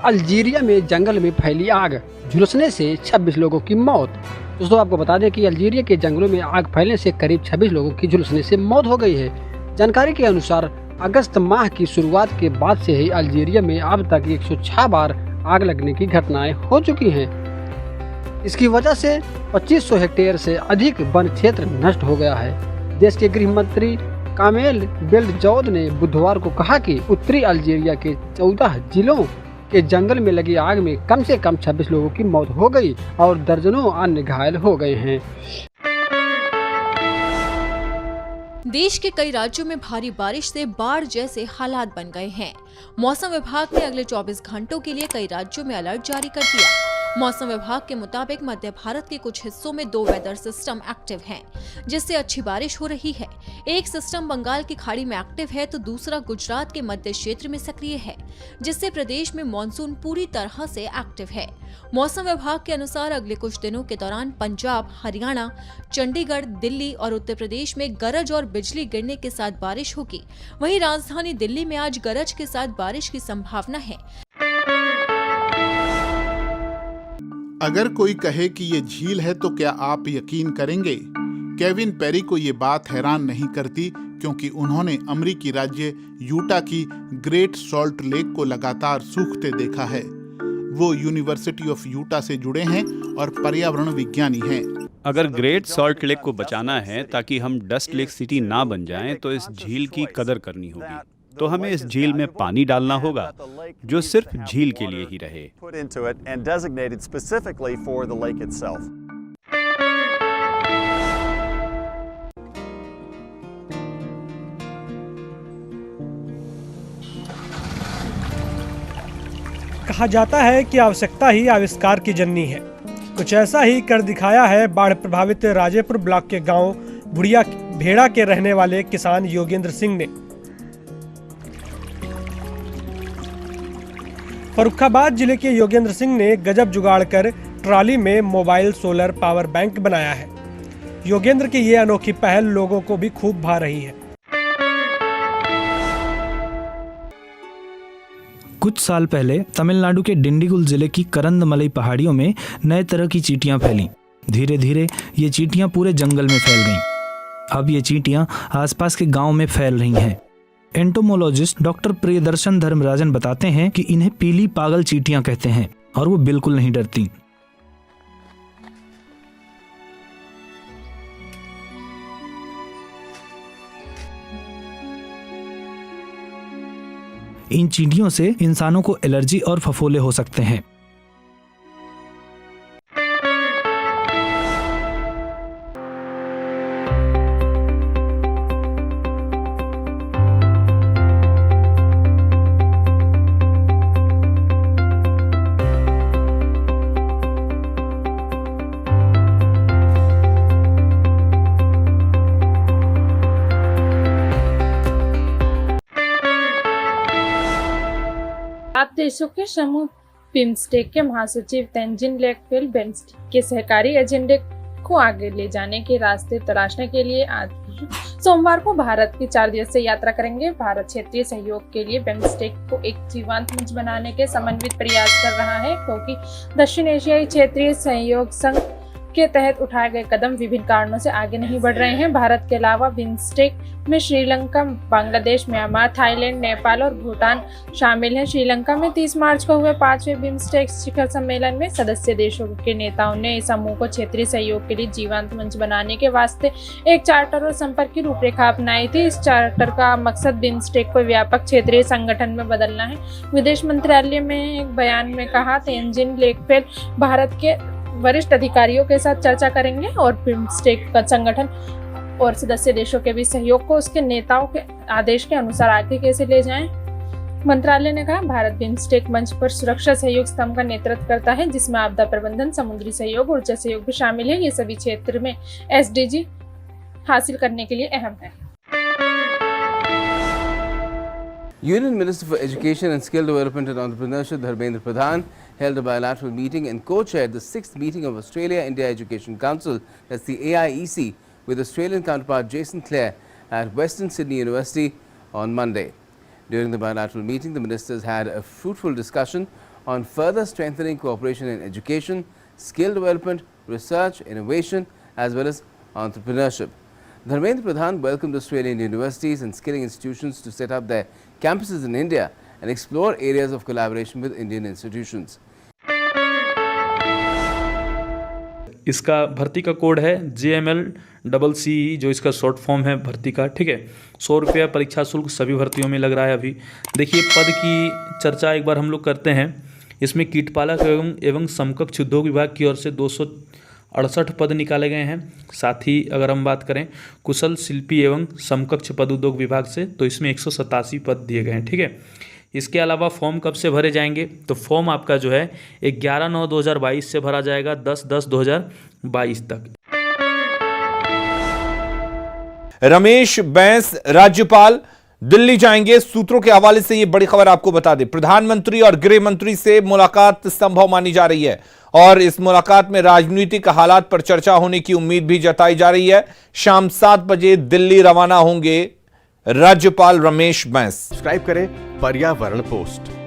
Algeria में जंगल में फैली आग, झुलसने से 26 लोगों की मौत। दोस्तों आपको बता दें कि अल्जीरिया के जंगलों में आग फैलने से करीब 26 लोगों की झुलसने से मौत हो गई है। जानकारी के अनुसार अगस्त माह की शुरुआत के बाद से ही अल्जीरिया में अब तक 106 बार आग लगने की घटनाएं हो चुकी हैं। इसकी वजह से 2500 हेक्टेयर से अधिक वन क्षेत्र नष्ट हो गया है। देश के गृह मंत्री कामेल बेल्जौद ने बुधवार को कहा कि उत्तरी अल्जीरिया के 14 जिलों के जंगल में लगी आग में कम से कम 26 लोगों की मौत हो गई और दर्जनों अन्य घायल हो गए हैं। देश के कई राज्यों में भारी बारिश से बाढ़ जैसे हालात बन गए हैं। मौसम विभाग ने अगले 24 घंटों के लिए कई राज्यों में अलर्ट जारी कर दिया। मौसम विभाग के मुताबिक मध्य भारत के कुछ हिस्सों में 2 वेदर सिस्टम एक्टिव हैं, जिससे अच्छी बारिश हो रही है। एक सिस्टम बंगाल की खाड़ी में एक्टिव है तो दूसरा गुजरात के मध्य क्षेत्र में सक्रिय है, जिससे प्रदेश में मानसून पूरी तरह से एक्टिव है। मौसम विभाग के अनुसार अगले कुछ दिनों के दौरान पंजाब, हरियाणा, चंडीगढ़, दिल्ली और उत्तर प्रदेश में गरज और बिजली गिरने के साथ बारिश होगी। वहीं राजधानी दिल्ली में आज गरज के साथ बारिश की संभावना है। अगर कोई कहे कि ये झील है तो क्या आप यकीन करेंगे? केविन पेरी को ये बात हैरान नहीं करती, क्योंकि उन्होंने अमेरिकी राज्य यूटा की ग्रेट सॉल्ट लेक को लगातार सूखते देखा है। वो यूनिवर्सिटी ऑफ यूटा से जुड़े हैं और पर्यावरण विज्ञानी हैं। अगर ग्रेट सॉल्ट लेक को बचाना है ताकि हम डस्ट लेक सिटी ना बन जाएं, तो इस झील की कदर करनी होगी। तो हमें इस झील में पानी डालना होगा जो सिर्फ झील के लिए ही रहे। कहा जाता है कि आवश्यकता ही आविष्कार की जननी है। कुछ ऐसा ही कर दिखाया है बाढ़ प्रभावित राजेपुर ब्लॉक के गांव बुढ़िया भेड़ा के रहने वाले किसान योगेंद्र सिंह ने। फर्रुखाबाद जिले के योगेंद्र सिंह ने गजब जुगाड़ कर ट्रॉली में मोबाइल सोलर पावर बैंक बनाया है। योगेंद्र की ये अनोखी पहल लोगों को भी खूब भा रही है। कुछ साल पहले तमिलनाडु के डिंडीगुल जिले की करंदमलई पहाड़ियों में नए तरह की चींटियां फैलीं। धीरे धीरे ये चींटियां पूरे जंगल में फैल गईं। अब ये चींटियां आसपास के गांव में फैल रही हैं। एंटोमोलॉजिस्ट डॉक्टर प्रियदर्शन धर्मराजन बताते हैं कि इन्हें पीली पागल चींटियां कहते हैं और वो बिल्कुल नहीं डरती। इन चींटियों से इंसानों को एलर्जी और फफोले हो सकते हैं। सात देशों के समूह बिम्स्टेक के महासचिव तेंजिन लेकफेल बिम्स्टेक के सहकारी एजेंडे को आगे ले जाने के रास्ते तलाशने के लिए आज सोमवार को भारत की 4 दिवसीय यात्रा करेंगे। भारत क्षेत्रीय सहयोग के लिए बिम्स्टेक को एक जीवंत मंच बनाने के समन्वित प्रयास कर रहा है, क्योंकि दक्षिण एशियाई क्षेत्रीय सहयोग संघ के तहत उठाए गए कदम विभिन्न कारणों से आगे नहीं बढ़ रहे हैं। भारत के अलावा बिम्स्टेक में श्रीलंका, बांग्लादेश, म्यांमार, थाईलैंड, नेपाल और भूटान शामिल हैं। श्रीलंका में 30 मार्च को हुए 5वें बिम्स्टेक शिखर सम्मेलन में सदस्य देशों के नेताओं ने इस समूह को क्षेत्रीय सहयोग के लिए जीवंत मंच बनाने के वास्ते एक चार्टर और संपर्क की रूपरेखा अपनाई थी। इस चार्टर का मकसद बिम्स्टेक को व्यापक क्षेत्रीय संगठन में बदलना है। विदेश मंत्रालय में एक बयान में कहा, तेंजिन लेकफेल भारत के वरिष्ठ अधिकारियों के साथ चर्चा करेंगे और बिम्स्टेक का संगठन और सदस्य देशों के बीच सहयोग को उसके नेताओं के आदेश के अनुसार आगे कैसे ले जाएं। मंत्रालय ने कहा, भारत बिम्स्टेक मंच पर सुरक्षा सहयोग स्तंभ का नेतृत्व करता है, जिसमें आपदा प्रबंधन, समुद्री सहयोग, ऊर्जा सहयोग भी शामिल है। ये सभी क्षेत्र में SDG हासिल करने के लिए अहम है। Union Minister for Education and Skill Development and Entrepreneurship Dharmendra Pradhan held a bilateral meeting and co-chaired the 6th meeting of Australia-India Education Council, that's the AIEC, with Australian counterpart Jason Clare at Western Sydney University on Monday. During the bilateral meeting, the ministers had a fruitful discussion on further strengthening cooperation in education, skill development, research, innovation, as well as entrepreneurship. Dharmendra Pradhan welcomed Australian universities and skilling institutions to set up their campuses in India and explore areas of collaboration with Indian institutions. इसका भर्ती का code है JML-CE, जो इसका short form है भर्ती का, ठीक है। 100 रुपया परीक्षा शुल्क सभी भर्तियों में लग रहा है अभी। देखिए, पद की चर्चा एक बार हम लोग करते हैं। इसमें कीटपालक एवं समकक्ष उद्योग विभाग की ओर से 268 पद निकाले गए हैं। साथ ही अगर हम बात करें कुशल शिल्पी एवं समकक्ष पद उद्योग विभाग से, तो इसमें 187 पद दिए गए हैं, ठीक है। इसके अलावा फॉर्म कब से भरे जाएंगे, तो फॉर्म आपका जो है 11/9/2022 से भरा जाएगा 10/10/2022 तक। रमेश बैस राज्यपाल दिल्ली जाएंगे। सूत्रों के हवाले से यह बड़ी खबर आपको बता दें, प्रधानमंत्री और गृह मंत्री से मुलाकात संभव मानी जा रही है और इस मुलाकात में राजनीतिक हालात पर चर्चा होने की उम्मीद भी जताई जा रही है। शाम 7 बजे दिल्ली रवाना होंगे राज्यपाल रमेश बैस। सब्सक्राइब करें पर्यावरण पोस्ट।